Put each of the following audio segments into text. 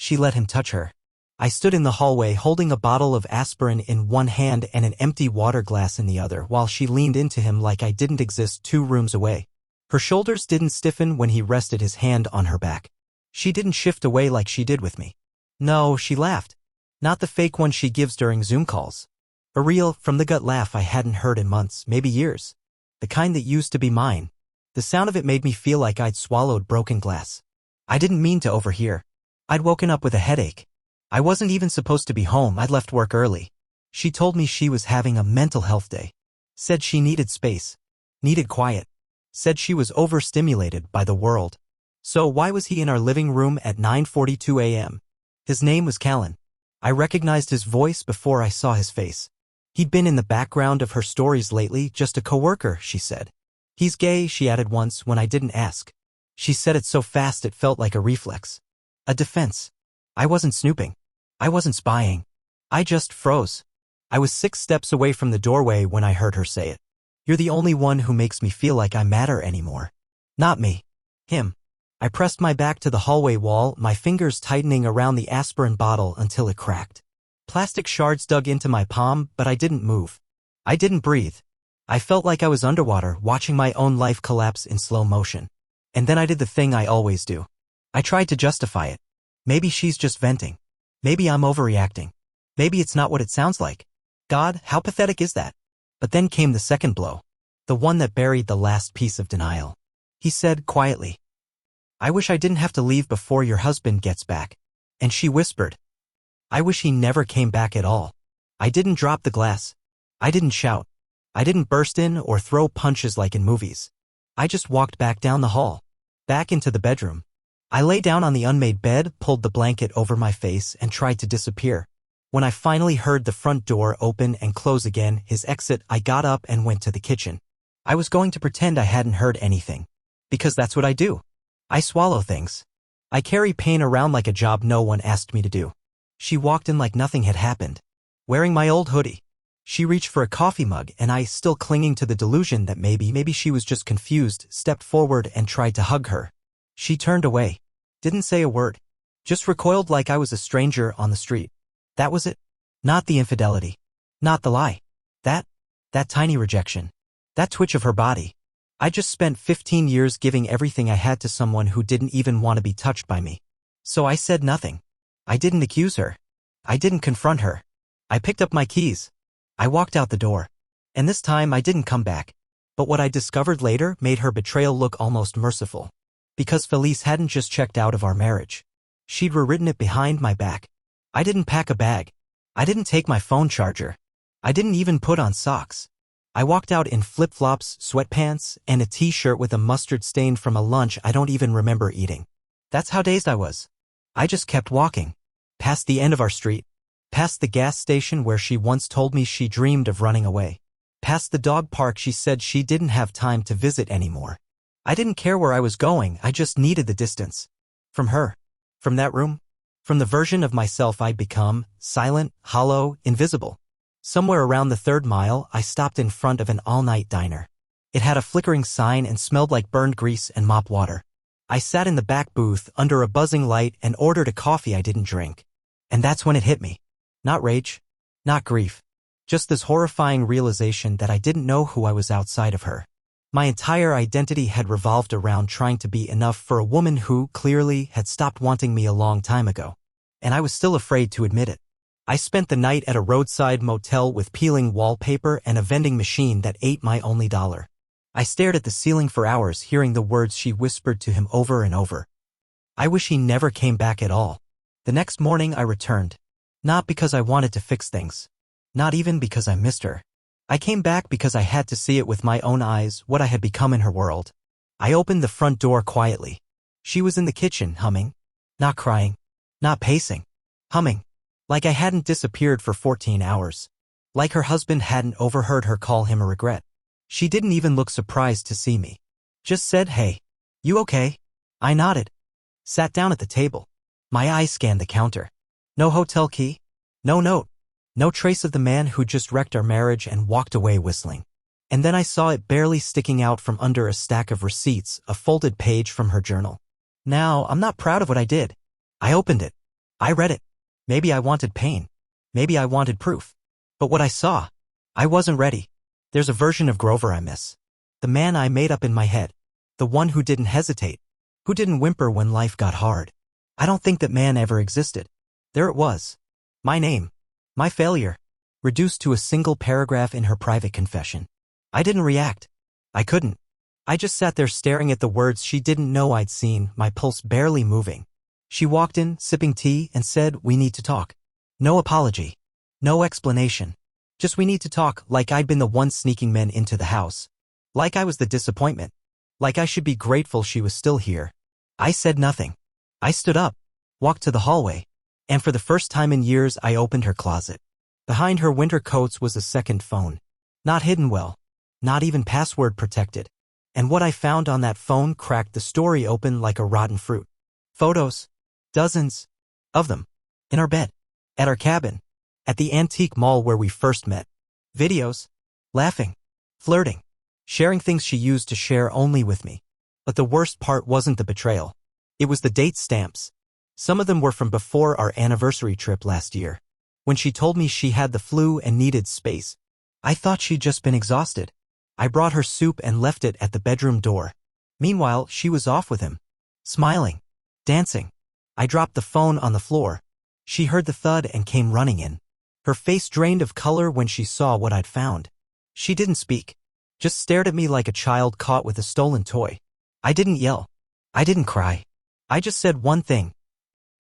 She let him touch her. I stood in the hallway holding a bottle of aspirin in one hand and an empty water glass in the other while she leaned into him like I didn't exist 2 rooms away. Her shoulders didn't stiffen when he rested his hand on her back. She didn't shift away like she did with me. No, she laughed. Not the fake one she gives during Zoom calls. A real, from-the-gut laugh I hadn't heard in months, maybe years. The kind that used to be mine. The sound of it made me feel like I'd swallowed broken glass. I didn't mean to overhear. I'd woken up with a headache. I wasn't even supposed to be home. I'd left work early. She told me she was having a mental health day. Said she needed space. Needed quiet. Said she was overstimulated by the world. So why was he in our living room at 9:42 a.m.? His name was Callan. I recognized his voice before I saw his face. He'd been in the background of her stories lately, just a coworker, she said. He's gay, she added once when I didn't ask. She said it so fast it felt like a reflex. A defense. I wasn't snooping. I wasn't spying. I just froze. I was 6 steps away from the doorway when I heard her say it. You're the only one who makes me feel like I matter anymore. Not me. Him. I pressed my back to the hallway wall, my fingers tightening around the aspirin bottle until it cracked. Plastic shards dug into my palm, but I didn't move. I didn't breathe. I felt like I was underwater, watching my own life collapse in slow motion. And then I did the thing I always do. I tried to justify it. Maybe she's just venting. Maybe I'm overreacting. Maybe it's not what it sounds like. God, how pathetic is that? But then came the second blow. The one that buried the last piece of denial. He said quietly, I wish I didn't have to leave before your husband gets back. And she whispered, I wish he never came back at all. I didn't drop the glass. I didn't shout. I didn't burst in or throw punches like in movies. I just walked back down the hall. Back into the bedroom. I lay down on the unmade bed, pulled the blanket over my face, and tried to disappear. When I finally heard the front door open and close again, his exit, I got up and went to the kitchen. I was going to pretend I hadn't heard anything. Because that's what I do. I swallow things. I carry pain around like a job no one asked me to do. She walked in like nothing had happened. Wearing my old hoodie. She reached for a coffee mug and I, still clinging to the delusion that maybe she was just confused, stepped forward and tried to hug her. She turned away. Didn't say a word. Just recoiled like I was a stranger on the street. That was it. Not the infidelity. Not the lie. That tiny rejection. That twitch of her body. I just spent 15 years giving everything I had to someone who didn't even want to be touched by me. So I said nothing. I didn't accuse her. I didn't confront her. I picked up my keys. I walked out the door. And this time I didn't come back. But what I discovered later made her betrayal look almost merciful. Because Felice hadn't just checked out of our marriage. She'd rewritten it behind my back. I didn't pack a bag. I didn't take my phone charger. I didn't even put on socks. I walked out in flip-flops, sweatpants, and a t-shirt with a mustard stain from a lunch I don't even remember eating. That's how dazed I was. I just kept walking. Past the end of our street. Past the gas station where she once told me she dreamed of running away. Past the dog park she said she didn't have time to visit anymore. I didn't care where I was going, I just needed the distance. From her. From that room. From the version of myself I'd become, silent, hollow, invisible. Somewhere around the 3rd mile, I stopped in front of an all-night diner. It had a flickering sign and smelled like burned grease and mop water. I sat in the back booth under a buzzing light and ordered a coffee I didn't drink. And that's when it hit me. Not rage. Not grief. Just this horrifying realization that I didn't know who I was outside of her. My entire identity had revolved around trying to be enough for a woman who, clearly, had stopped wanting me a long time ago. And I was still afraid to admit it. I spent the night at a roadside motel with peeling wallpaper and a vending machine that ate my only dollar. I stared at the ceiling for hours, hearing the words she whispered to him over and over. I wish he never came back at all. The next morning I returned. Not because I wanted to fix things. Not even because I missed her. I came back because I had to see it with my own eyes, what I had become in her world. I opened the front door quietly. She was in the kitchen, humming. Not crying. Not pacing. Humming. Like I hadn't disappeared for 14 hours. Like her husband hadn't overheard her call him a regret. She didn't even look surprised to see me. Just said, "Hey. You okay?" I nodded. Sat down at the table. My eyes scanned the counter. No hotel key. No note. No trace of the man who just wrecked our marriage and walked away whistling. And then I saw it barely sticking out from under a stack of receipts, a folded page from her journal. Now, I'm not proud of what I did. I opened it. I read it. Maybe I wanted pain. Maybe I wanted proof. But what I saw, I wasn't ready. There's a version of Grover I miss. The man I made up in my head. The one who didn't hesitate. Who didn't whimper when life got hard. I don't think that man ever existed. There it was. My name. My failure. Reduced to a single paragraph in her private confession. I didn't react. I couldn't. I just sat there staring at the words she didn't know I'd seen, my pulse barely moving. She walked in, sipping tea, and said, "We need to talk." No apology. No explanation. Just we need to talk, like I'd been the one sneaking men into the house. Like I was the disappointment. Like I should be grateful she was still here. I said nothing. I stood up, walked to the hallway, and for the first time in years I opened her closet. Behind her winter coats was a second phone. Not hidden well. Not even password protected. And what I found on that phone cracked the story open like a rotten fruit. Photos. Dozens. Of them. In our bed. At our cabin. At the antique mall where we first met. Videos. Laughing. Flirting. Sharing things she used to share only with me. But the worst part wasn't the betrayal. It was the date stamps. Some of them were from before our anniversary trip last year. When she told me she had the flu and needed space. I thought she'd just been exhausted. I brought her soup and left it at the bedroom door. Meanwhile, she was off with him. Smiling. Dancing. I dropped the phone on the floor. She heard the thud and came running in. Her face drained of color when she saw what I'd found. She didn't speak. Just stared at me like a child caught with a stolen toy. I didn't yell. I didn't cry. I just said one thing.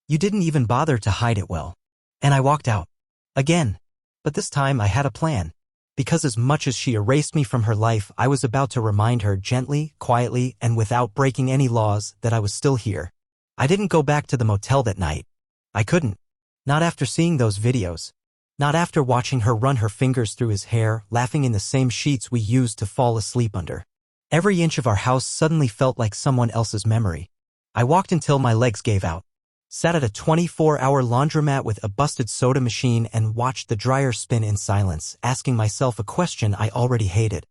"You didn't even bother to hide it well." And I walked out. Again. But this time I had a plan. Because as much as she erased me from her life, I was about to remind her gently, quietly, and without breaking any laws that I was still here. I didn't go back to the motel that night. I couldn't. Not after seeing those videos. Not after watching her run her fingers through his hair, laughing in the same sheets we used to fall asleep under. Every inch of our house suddenly felt like someone else's memory. I walked until my legs gave out. Sat at a 24-hour laundromat with a busted soda machine and watched the dryer spin in silence, asking myself a question I already hated.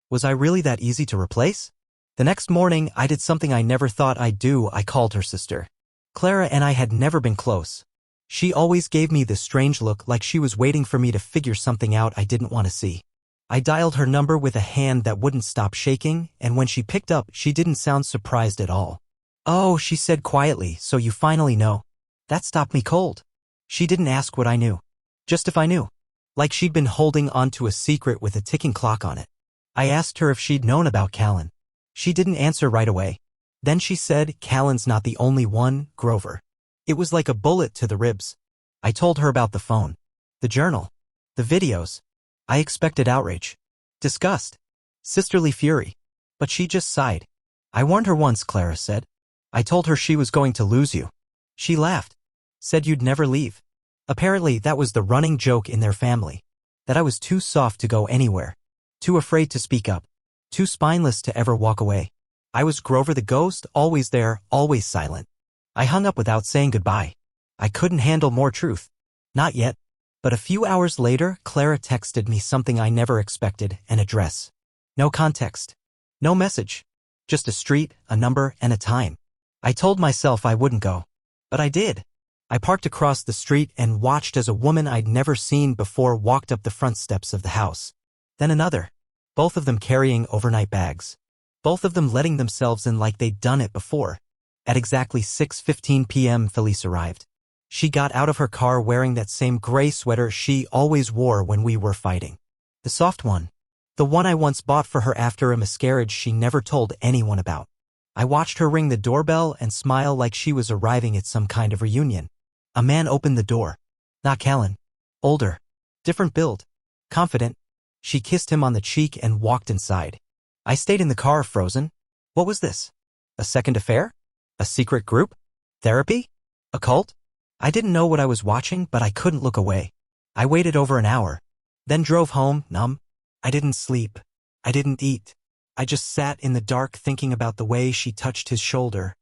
Was I really that easy to replace? The next morning, I did something I never thought I'd do. I called her sister. Clara and I had never been close. She always gave me this strange look like she was waiting for me to figure something out I didn't want to see. I dialed her number with a hand that wouldn't stop shaking, and when she picked up, she didn't sound surprised at all. "Oh," she said quietly, "so you finally know." That stopped me cold. She didn't ask what I knew. Just if I knew. Like she'd been holding on to a secret with a ticking clock on it. I asked her if she'd known about Callan. She didn't answer right away. Then she said, "Callan's not the only one, Grover." It was like a bullet to the ribs. I told her about the phone. The journal. The videos. I expected outrage. Disgust. Sisterly fury. But she just sighed. "I warned her once," Clara said. "I told her she was going to lose you." She laughed. Said you'd never leave. Apparently that was the running joke in their family. That I was too soft to go anywhere. Too afraid to speak up. Too spineless to ever walk away. I was Grover the ghost, always there, always silent. I hung up without saying goodbye. I couldn't handle more truth. Not yet. But a few hours later, Clara texted me something I never expected, an address. No context. No message. Just a street, a number, and a time. I told myself I wouldn't go. But I did. I parked across the street and watched as a woman I'd never seen before walked up the front steps of the house. Then another. Both of them carrying overnight bags. Both of them letting themselves in like they'd done it before. At exactly 6:15 p.m. Felice arrived. She got out of her car wearing that same gray sweater she always wore when we were fighting. The soft one. The one I once bought for her after a miscarriage she never told anyone about. I watched her ring the doorbell and smile like she was arriving at some kind of reunion. A man opened the door. Not Callan. Older. Different build. Confident. She kissed him on the cheek and walked inside. I stayed in the car, frozen. What was this? A second affair? A secret group? Therapy? A cult? I didn't know what I was watching, but I couldn't look away. I waited over an hour. Then drove home, numb. I didn't sleep. I didn't eat. I just sat in the dark thinking about the way she touched his shoulder.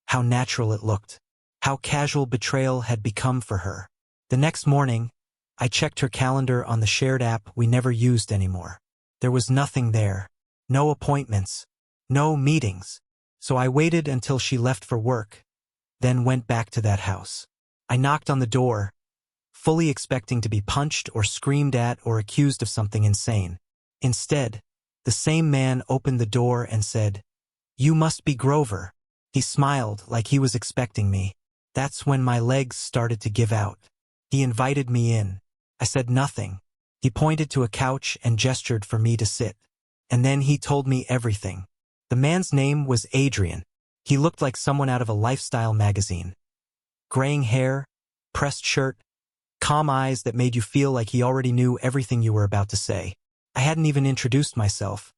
How natural it looked. How casual betrayal had become for her. The next morning, I checked her calendar on the shared app we never used anymore. There was nothing there. No appointments. No meetings. So I waited until she left for work. Then went back to that house. I knocked on the door, fully expecting to be punched or screamed at or accused of something insane. Instead, the same man opened the door and said, "You must be Grover." He smiled like he was expecting me. That's when my legs started to give out. He invited me in. I said nothing. He pointed to a couch and gestured for me to sit. And then he told me everything. The man's name was Adrian. He looked like someone out of a lifestyle magazine. Graying hair, pressed shirt, calm eyes that made you feel like he already knew everything you were about to say. I hadn't even introduced myself,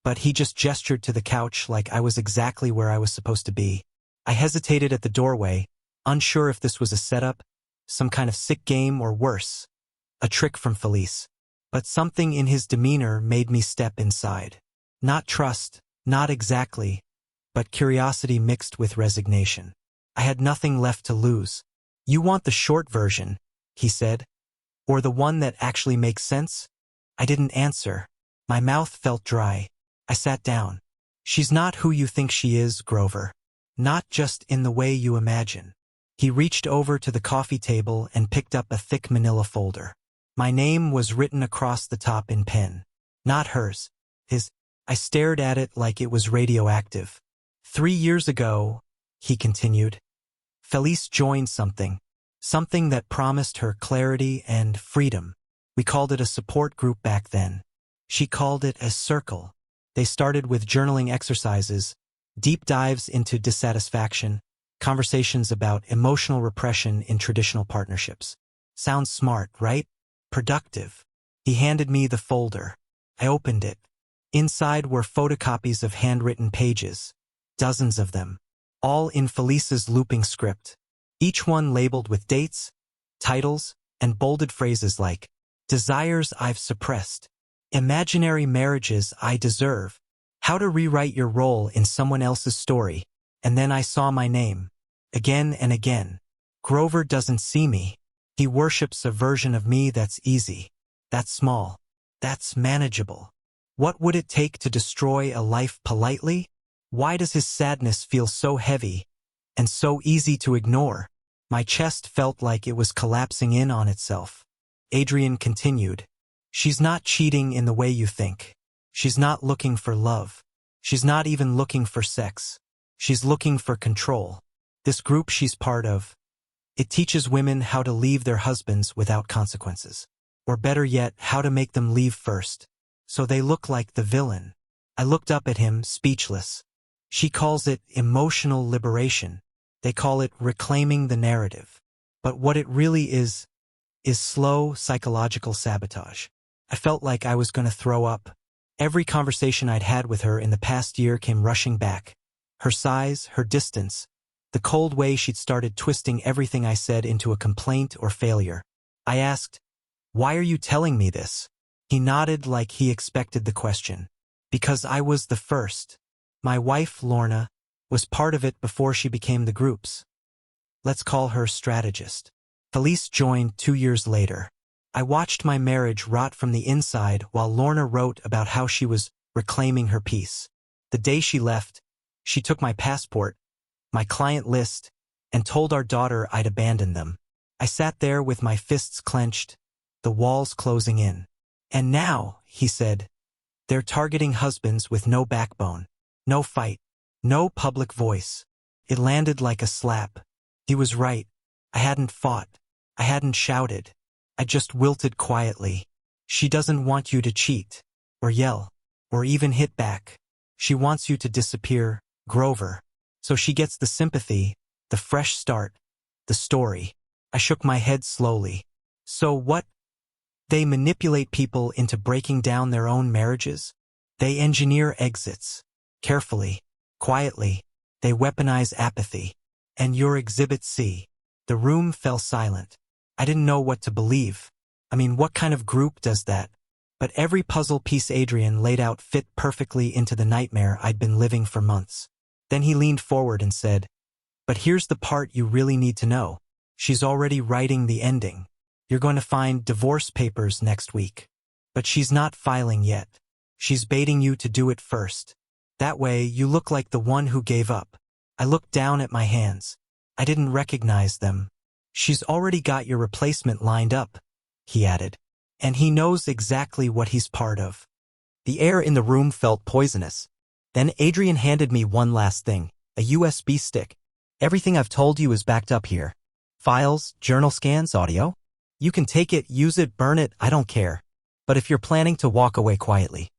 but he just gestured to the couch like I was exactly where I was supposed to be. I hesitated at the doorway, unsure if this was a setup, some kind of sick game, or worse, a trick from Felice. But something in his demeanor made me step inside. Not trust, not exactly, but curiosity mixed with resignation. I had nothing left to lose. "You want the short version," he said, "or the one that actually makes sense?" I didn't answer. My mouth felt dry. I sat down. "She's not who you think she is, Grover. Not just in the way you imagine." He reached over to the coffee table and picked up a thick manila folder. My name was written across the top in pen. Not hers. His. I stared at it like it was radioactive. 3 years ago, he continued, Felice joined something that promised her clarity and freedom. We called it a support group back then. She called it a circle. They started with journaling exercises, deep dives into dissatisfaction, conversations about emotional repression in traditional partnerships. Sounds smart, right? Productive. He handed me the folder. I opened it. Inside were photocopies of handwritten pages, dozens of them, all in Felice's looping script, each one labeled with dates, titles, and bolded phrases like, "Desires I've suppressed," "Imaginary marriages I deserve," "How to rewrite your role in someone else's story." And then I saw my name. Again and again. Grover doesn't see me. He worships a version of me that's easy, that's small, that's manageable. What would it take to destroy a life politely? Why does his sadness feel so heavy and so easy to ignore? My chest felt like it was collapsing in on itself. Adrian continued, "She's not cheating in the way you think. She's not looking for love. She's not even looking for sex. She's looking for control. This group she's part of, it teaches women how to leave their husbands without consequences. Or better yet, how to make them leave first. So they look like the villain." I looked up at him, speechless. She calls it emotional liberation. They call it reclaiming the narrative. But what it really is slow psychological sabotage. I felt like I was going to throw up. Every conversation I'd had with her in the past year came rushing back. Her size, her distance, the cold way she'd started twisting everything I said into a complaint or failure. I asked, "Why are you telling me this?" He nodded like he expected the question. "Because I was the first. My wife, Lorna, was part of it before she became the group's. Let's call her strategist. Felice joined 2 years later. I watched my marriage rot from the inside while Lorna wrote about how she was reclaiming her peace. The day she left, she took my passport, my client list, and told our daughter I'd abandoned them. I sat there with my fists clenched, the walls closing in. "And now," he said, "they're targeting husbands with no backbone, no fight, no public voice." It landed like a slap. He was right. I hadn't fought. I hadn't shouted. I just wilted quietly. She doesn't want you to cheat, or yell, or even hit back. She wants you to disappear, Grover. So she gets the sympathy, the fresh start, the story. I shook my head slowly. So what? They manipulate people into breaking down their own marriages. They engineer exits. Carefully, quietly. They weaponize apathy. And you're Exhibit C. The room fell silent. I didn't know what to believe. I mean, what kind of group does that? But every puzzle piece Adrian laid out fit perfectly into the nightmare I'd been living for months. Then he leaned forward and said, "But here's the part you really need to know. She's already writing the ending. You're going to find divorce papers next week. But she's not filing yet. She's baiting you to do it first. That way, you look like the one who gave up." I looked down at my hands. I didn't recognize them. She's already got your replacement lined up, he added. And he knows exactly what he's part of. The air in the room felt poisonous. Then Adrian handed me one last thing, a USB stick. Everything I've told you is backed up here. Files, journal scans, audio. You can take it, use it, burn it, I don't care. But if you're planning to walk away quietly.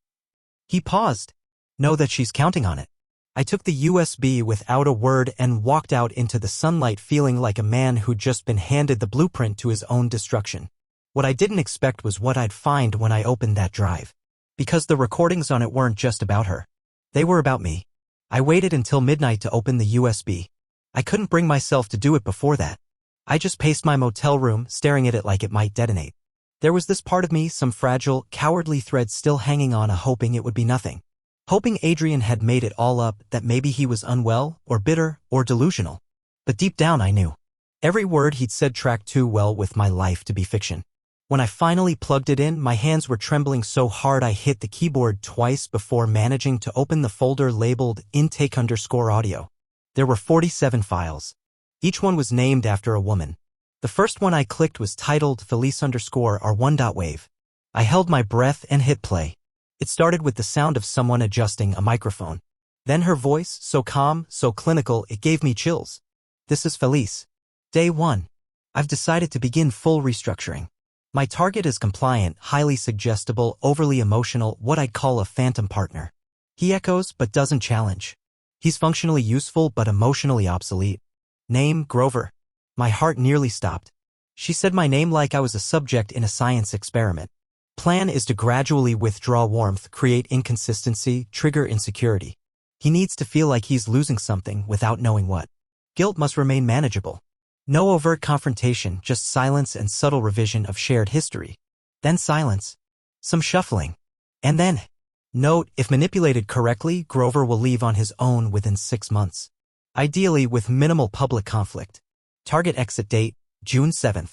He paused. Know that she's counting on it. I took the USB without a word and walked out into the sunlight feeling like a man who'd just been handed the blueprint to his own destruction. What I didn't expect was what I'd find when I opened that drive. Because the recordings on it weren't just about her. They were about me. I waited until midnight to open the USB. I couldn't bring myself to do it before that. I just paced my motel room, staring at it like it might detonate. There was this part of me, some fragile, cowardly thread still hanging on, hoping it would be nothing. Hoping Adrian had made it all up, that maybe he was unwell, or bitter, or delusional. But deep down I knew. Every word he'd said tracked too well with my life to be fiction. When I finally plugged it in, my hands were trembling so hard I hit the keyboard twice before managing to open the folder labeled intake_audio. There were 47 files. Each one was named after a woman. The first one I clicked was titled Felice_R1.wave. I held my breath and hit play. It started with the sound of someone adjusting a microphone. Then her voice, so calm, so clinical, it gave me chills. This is Felice. Day 1. I've decided to begin full restructuring. My target is compliant, highly suggestible, overly emotional, what I'd call a phantom partner. He echoes but doesn't challenge. He's functionally useful but emotionally obsolete. Name, Grover. My heart nearly stopped. She said my name like I was a subject in a science experiment. Plan is to gradually withdraw warmth, create inconsistency, trigger insecurity. He needs to feel like he's losing something without knowing what. Guilt must remain manageable. No overt confrontation, just silence and subtle revision of shared history. Then silence. Some shuffling. And then. Note, if manipulated correctly, Grover will leave on his own within 6 months. Ideally with minimal public conflict. Target exit date, June 7th.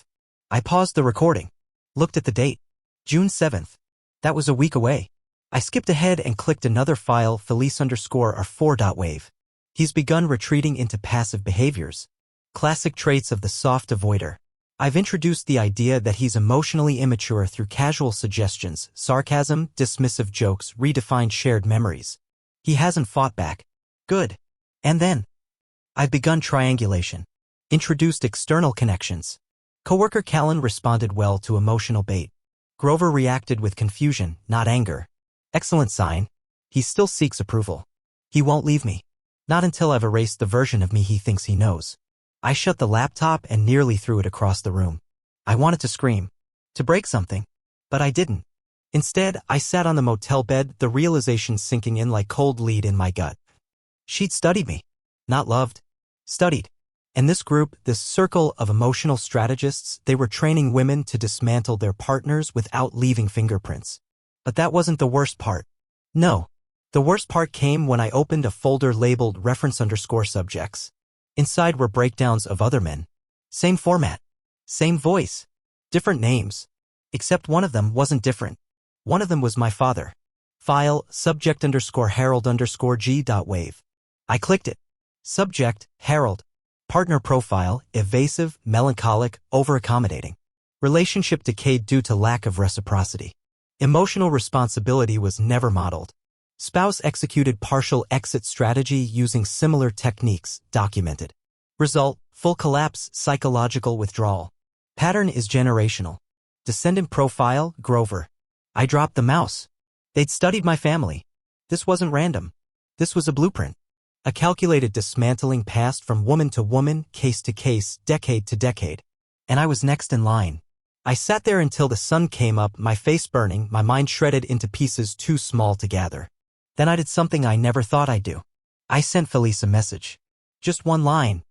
I paused the recording. Looked at the date. June 7th. That was a week away. I skipped ahead and clicked another file, Felice_R4.wave. He's begun retreating into passive behaviors. Classic traits of the soft avoider. I've introduced the idea that he's emotionally immature through casual suggestions, sarcasm, dismissive jokes, redefined shared memories. He hasn't fought back. Good. And then. I've begun triangulation. Introduced external connections. Coworker Callan responded well to emotional bait. Grover reacted with confusion, not anger. Excellent sign. He still seeks approval. He won't leave me. Not until I've erased the version of me he thinks he knows. I shut the laptop and nearly threw it across the room. I wanted to scream. To break something. But I didn't. Instead, I sat on the motel bed, the realization sinking in like cold lead in my gut. She'd studied me. Not loved. Studied. And this group, this circle of emotional strategists, they were training women to dismantle their partners without leaving fingerprints. But that wasn't the worst part. No. The worst part came when I opened a folder labeled reference_subjects. Inside were breakdowns of other men. Same format. Same voice. Different names. Except one of them wasn't different. One of them was my father. File, subject_Harold_G.wave. I clicked it. Subject, Harold. Partner profile, evasive, melancholic, over-accommodating. Relationship decayed due to lack of reciprocity. Emotional responsibility was never modeled. Spouse executed partial exit strategy using similar techniques, documented. Result, full collapse, psychological withdrawal. Pattern is generational. Descendant profile, Grover. I dropped the mouse. They'd studied my family. This wasn't random. This was a blueprint. A calculated dismantling passed from woman to woman, case to case, decade to decade. And I was next in line. I sat there until the sun came up, my face burning, my mind shredded into pieces too small to gather. Then I did something I never thought I'd do. I sent Felice a message. Just one line.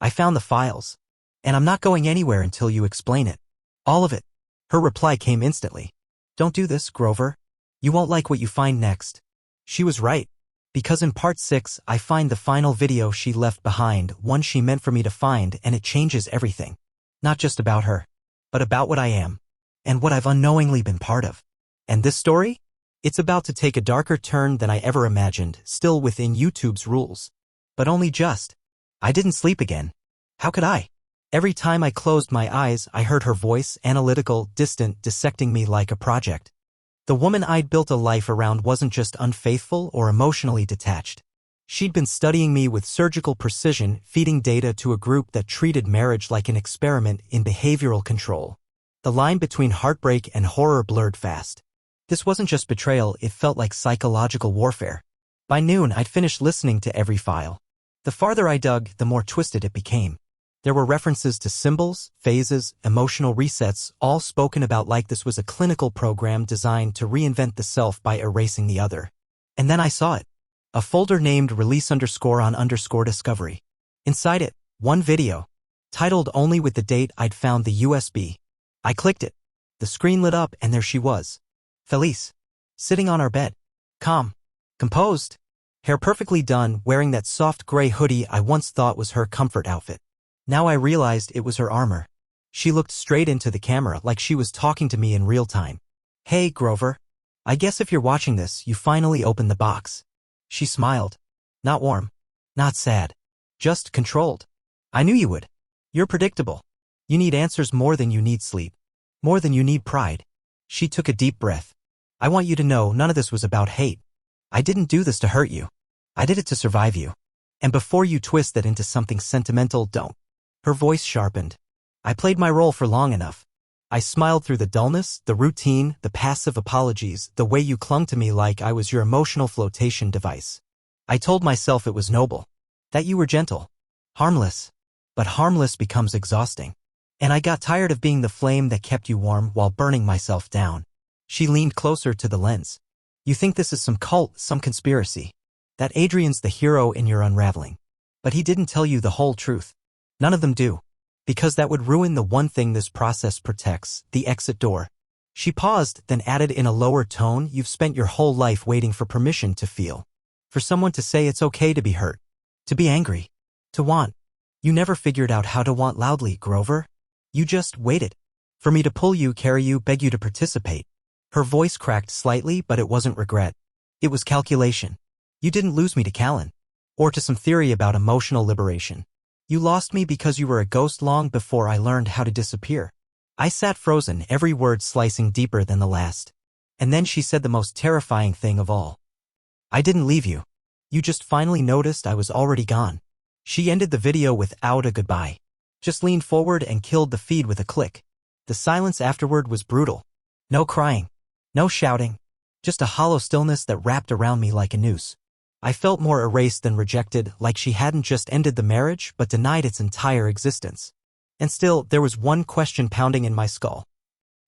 I found the files. And I'm not going anywhere until you explain it. All of it. Her reply came instantly. Don't do this, Grover. You won't like what you find next. She was right. Because in part 6, I find the final video she left behind, one she meant for me to find, and it changes everything. Not just about her, but about what I am. And what I've unknowingly been part of. And this story? It's about to take a darker turn than I ever imagined, still within YouTube's rules. But only just. I didn't sleep again. How could I? Every time I closed my eyes, I heard her voice, analytical, distant, dissecting me like a project. The woman I'd built a life around wasn't just unfaithful or emotionally detached. She'd been studying me with surgical precision, feeding data to a group that treated marriage like an experiment in behavioral control. The line between heartbreak and horror blurred fast. This wasn't just betrayal, it felt like psychological warfare. By noon, I'd finished listening to every file. The farther I dug, the more twisted it became. There were references to symbols, phases, emotional resets, all spoken about like this was a clinical program designed to reinvent the self by erasing the other. And then I saw it. A folder named release_on_discovery. Inside it, one video, titled only with the date I'd found the USB. I clicked it. The screen lit up and there she was. Felice. Sitting on our bed. Calm. Composed. Hair perfectly done, wearing that soft gray hoodie I once thought was her comfort outfit. Now I realized it was her armor. She looked straight into the camera like she was talking to me in real time. Hey, Grover. I guess if you're watching this, you finally opened the box. She smiled. Not warm. Not sad. Just controlled. I knew you would. You're predictable. You need answers more than you need sleep. More than you need pride. She took a deep breath. I want you to know none of this was about hate. I didn't do this to hurt you. I did it to survive you. And before you twist that into something sentimental, don't. Her voice sharpened. I played my role for long enough. I smiled through the dullness, the routine, the passive apologies, the way you clung to me like I was your emotional flotation device. I told myself it was noble. That you were gentle. Harmless. But harmless becomes exhausting. And I got tired of being the flame that kept you warm while burning myself down. She leaned closer to the lens. You think this is some cult, some conspiracy. That Adrian's the hero in your unraveling. But he didn't tell you the whole truth. None of them do. Because that would ruin the one thing this process protects, the exit door. She paused, then added in a lower tone, you've spent your whole life waiting for permission to feel. For someone to say it's okay to be hurt. To be angry. To want. You never figured out how to want loudly, Grover. You just waited. For me to pull you, carry you, beg you to participate. Her voice cracked slightly, but it wasn't regret. It was calculation. You didn't lose me to Callan. Or to some theory about emotional liberation. You lost me because you were a ghost long before I learned how to disappear. I sat frozen, every word slicing deeper than the last. And then she said the most terrifying thing of all. I didn't leave you. You just finally noticed I was already gone. She ended the video without a goodbye. Just leaned forward and killed the feed with a click. The silence afterward was brutal. No crying. No shouting. Just a hollow stillness that wrapped around me like a noose. I felt more erased than rejected, like she hadn't just ended the marriage but denied its entire existence. And still, there was one question pounding in my skull.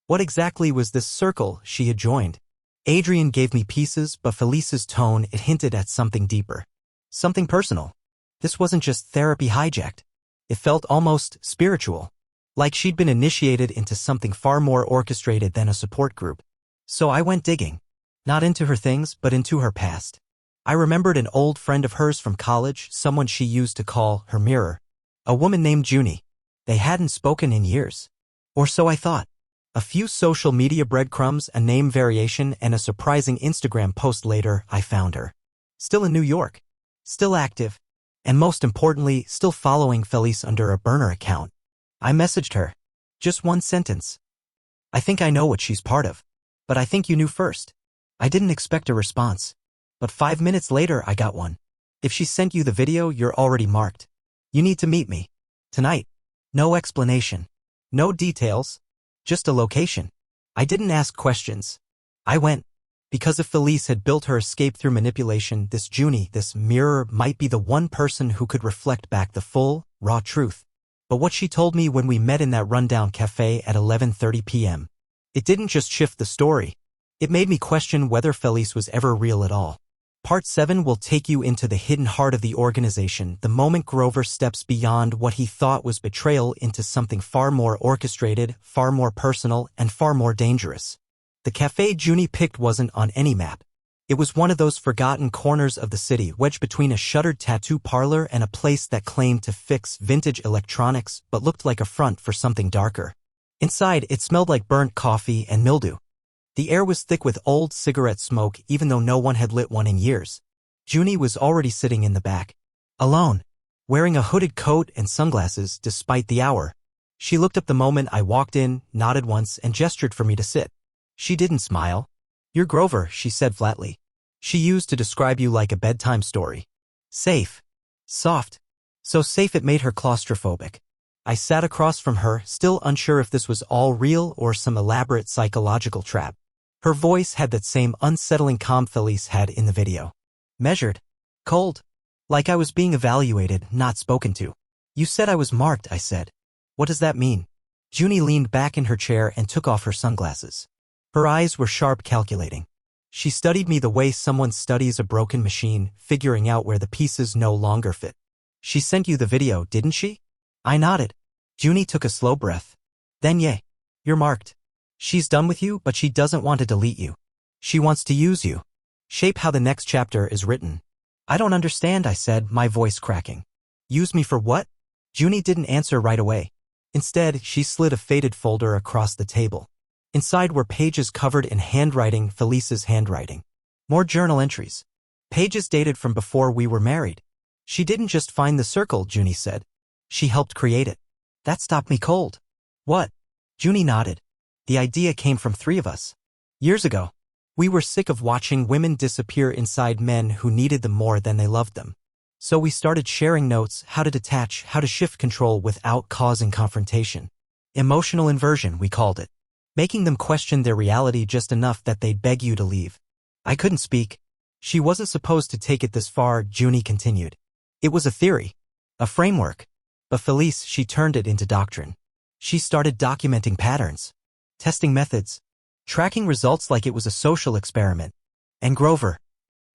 What exactly was this circle she had joined? Adrian gave me pieces, but Felice's tone, it hinted at something deeper. Something personal. This wasn't just therapy hijacked. It felt almost spiritual. Like she'd been initiated into something far more orchestrated than a support group. So I went digging. Not into her things, but into her past. I remembered an old friend of hers from college, someone she used to call her mirror. A woman named Junie. They hadn't spoken in years. Or so I thought. A few social media breadcrumbs, a name variation, and a surprising Instagram post later, I found her. Still in New York. Still active. And most importantly, still following Felice under a burner account. I messaged her. Just one sentence. I think I know what she's part of. But I think you knew first. I didn't expect a response. But 5 minutes later, I got one. If she sent you the video, you're already marked. You need to meet me. Tonight. No explanation. No details. Just a location. I didn't ask questions. I went. Because if Felice had built her escape through manipulation, this Junie, this mirror, might be the one person who could reflect back the full, raw truth. But what she told me when we met in that rundown cafe at 11:30 p.m. It didn't just shift the story. It made me question whether Felice was ever real at all. Part 7 will take you into the hidden heart of the organization, the moment Grover steps beyond what he thought was betrayal into something far more orchestrated, far more personal, and far more dangerous. The cafe Junie picked wasn't on any map. It was one of those forgotten corners of the city, wedged between a shuttered tattoo parlor and a place that claimed to fix vintage electronics but looked like a front for something darker. Inside, it smelled like burnt coffee and mildew. The air was thick with old cigarette smoke even though no one had lit one in years. Junie was already sitting in the back. Alone. wearing a hooded coat and sunglasses despite the hour. She looked up the moment I walked in, nodded once, and gestured for me to sit. She didn't smile. "You're Grover," she said flatly. She used to describe you like a bedtime story. Safe. Soft. So safe it made her claustrophobic. I sat across from her, still unsure if this was all real or some elaborate psychological trap. Her voice had that same unsettling calm Felice had in the video. Measured. Cold. Like I was being evaluated, not spoken to. "You said I was marked," I said. "What does that mean?" Junie leaned back in her chair and took off her sunglasses. Her eyes were sharp, calculating. She studied me the way someone studies a broken machine, figuring out where the pieces no longer fit. "She sent you the video, didn't she?" I nodded. Junie took a slow breath. "Then yeah, you're marked. She's done with you, but she doesn't want to delete you. She wants to use you. Shape how the next chapter is written." "I don't understand," I said, my voice cracking. "Use me for what?" Junie didn't answer right away. Instead, she slid a faded folder across the table. Inside were pages covered in handwriting, Felice's handwriting. More journal entries. Pages dated from before we were married. "She didn't just find the circle," Junie said. "She helped create it." That stopped me cold. "What?" Junie nodded. "The idea came from three of us. Years ago. We were sick of watching women disappear inside men who needed them more than they loved them. So we started sharing notes, how to detach, how to shift control without causing confrontation. Emotional inversion, we called it. Making them question their reality just enough that they'd beg you to leave." I couldn't speak. "She wasn't supposed to take it this far," Junie continued. "It was a theory. A framework. But Felice, she turned it into doctrine. She started documenting patterns. Testing methods. Tracking results like it was a social experiment. And Grover."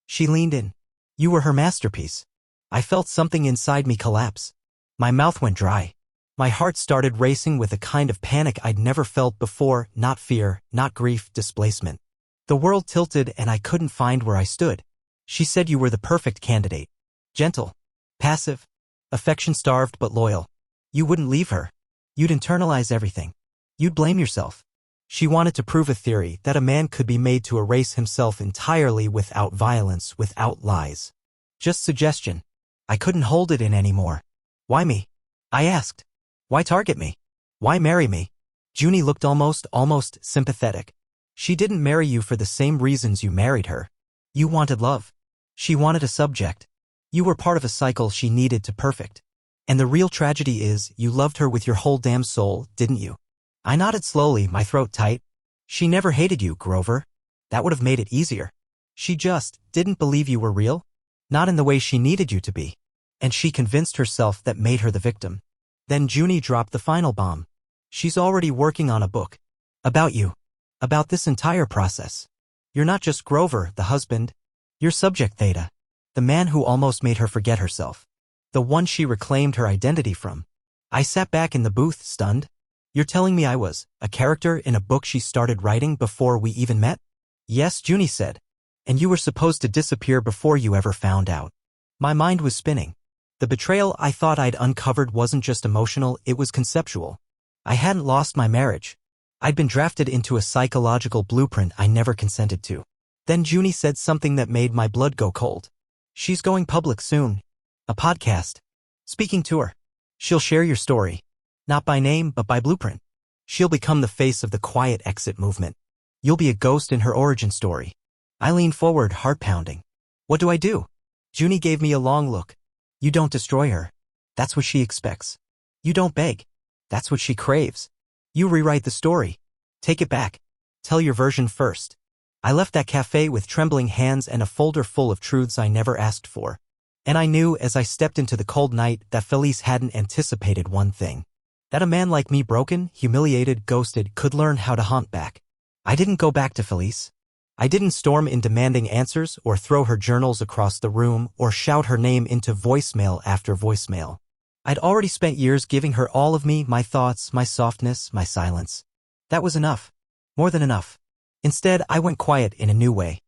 She leaned in. "You were her masterpiece." I felt something inside me collapse. My mouth went dry. My heart started racing with a kind of panic I'd never felt before, not fear, not grief, displacement. The world tilted and I couldn't find where I stood. "She said you were the perfect candidate. Gentle. Passive. Affection-starved but loyal. You wouldn't leave her. You'd internalize everything. You'd blame yourself." She wanted to prove a theory that a man could be made to erase himself entirely without violence, without lies. Just suggestion. I couldn't hold it in anymore. "Why me?" I asked. "Why target me? Why marry me?" Junie looked almost sympathetic. "She didn't marry you for the same reasons you married her. You wanted love. She wanted a subject. You were part of a cycle she needed to perfect. And the real tragedy is, you loved her with your whole damn soul, didn't you?" I nodded slowly, my throat tight. "She never hated you, Grover. That would have made it easier. She just didn't believe you were real. Not in the way she needed you to be. And she convinced herself that made her the victim." Then Junie dropped the final bomb. "She's already working on a book. About you. About this entire process. You're not just Grover, the husband. You're subject theta. The man who almost made her forget herself. The one she reclaimed her identity from." I sat back in the booth, stunned. "You're telling me I was a character in a book she started writing before we even met?" "Yes," Junie said. "And you were supposed to disappear before you ever found out." My mind was spinning. The betrayal I thought I'd uncovered wasn't just emotional, it was conceptual. I hadn't lost my marriage. I'd been drafted into a psychological blueprint I never consented to. Then Junie said something that made my blood go cold. "She's going public soon. A podcast. Speaking tour. She'll share your story. Not by name, but by blueprint. She'll become the face of the quiet exit movement. You'll be a ghost in her origin story." I leaned forward, heart pounding. "What do I do?" Junie gave me a long look. "You don't destroy her. That's what she expects. You don't beg. That's what she craves. You rewrite the story. Take it back. Tell your version first." I left that cafe with trembling hands and a folder full of truths I never asked for. And I knew as I stepped into the cold night that Felice hadn't anticipated one thing. That a man like me, broken, humiliated, ghosted, could learn how to haunt back. I didn't go back to Felice. I didn't storm in demanding answers or throw her journals across the room or shout her name into voicemail after voicemail. I'd already spent years giving her all of me, my thoughts, my softness, my silence. That was enough. More than enough. Instead, I went quiet in a new way.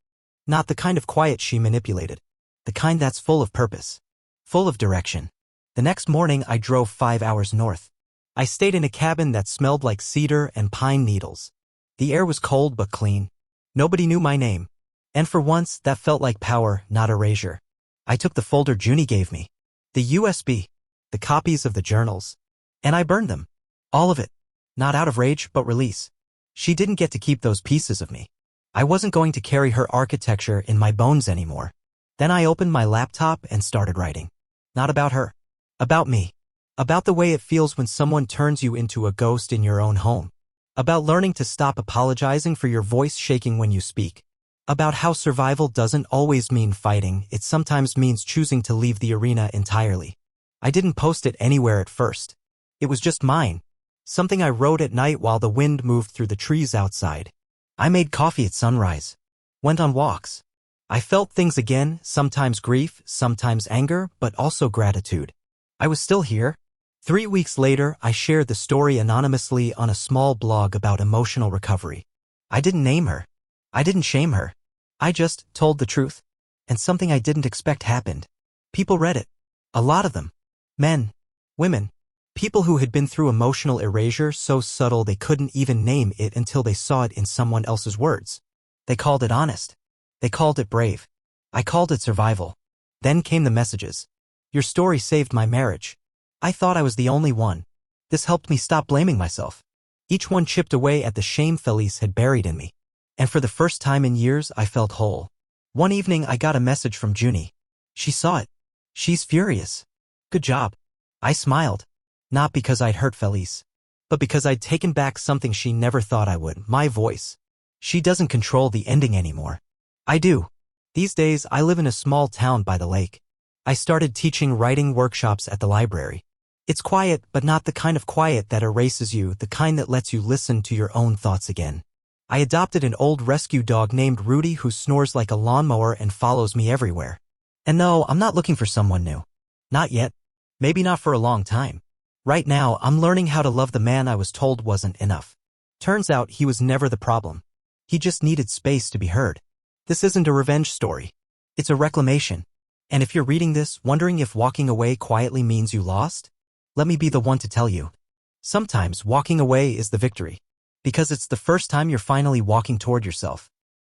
Not the kind of quiet she manipulated. The kind that's full of purpose. Full of direction. The next morning, I drove 5 hours north. I stayed in a cabin that smelled like cedar and pine needles. The air was cold but clean. Nobody knew my name. And for once, that felt like power, not erasure. I took the folder Junie gave me. The USB. the copies of the journals. And I burned them. All of it. Not out of rage, but release. She didn't get to keep those pieces of me. I wasn't going to carry her architecture in my bones anymore. Then I opened my laptop and started writing. Not about her. About me. About the way it feels when someone turns you into a ghost in your own home. About learning to stop apologizing for your voice shaking when you speak. About how survival doesn't always mean fighting, it sometimes means choosing to leave the arena entirely. I didn't post it anywhere at first. It was just mine. Something I wrote at night while the wind moved through the trees outside. I made coffee at sunrise. Went on walks. I felt things again, sometimes grief, sometimes anger, but also gratitude. I was still here. 3 weeks later, I shared the story anonymously on a small blog about emotional recovery. I didn't name her. I didn't shame her. I just told the truth. And something I didn't expect happened. People read it. A lot of them. Men. Women. People who had been through emotional erasure so subtle they couldn't even name it until they saw it in someone else's words. They called it honest. They called it brave. I called it survival. Then came the messages. Your story saved my marriage. I thought I was the only one. This helped me stop blaming myself. Each one chipped away at the shame Felice had buried in me. And for the first time in years, I felt whole. One evening, I got a message from Junie. She saw it. She's furious. Good job. I smiled. Not because I'd hurt Felice, but because I'd taken back something she never thought I would, my voice. She doesn't control the ending anymore. I do. These days, I live in a small town by the lake. I started teaching writing workshops at the library. It's quiet, but not the kind of quiet that erases you, the kind that lets you listen to your own thoughts again. I adopted an old rescue dog named Rudy who snores like a lawnmower and follows me everywhere. And no, I'm not looking for someone new. Not yet. Maybe not for a long time. Right now, I'm learning how to love the man I was told wasn't enough. Turns out he was never the problem. He just needed space to be heard. This isn't a revenge story. It's a reclamation. And if you're reading this, wondering if walking away quietly means you lost, let me be the one to tell you. Sometimes walking away is the victory. Because it's the first time you're finally walking toward yourself.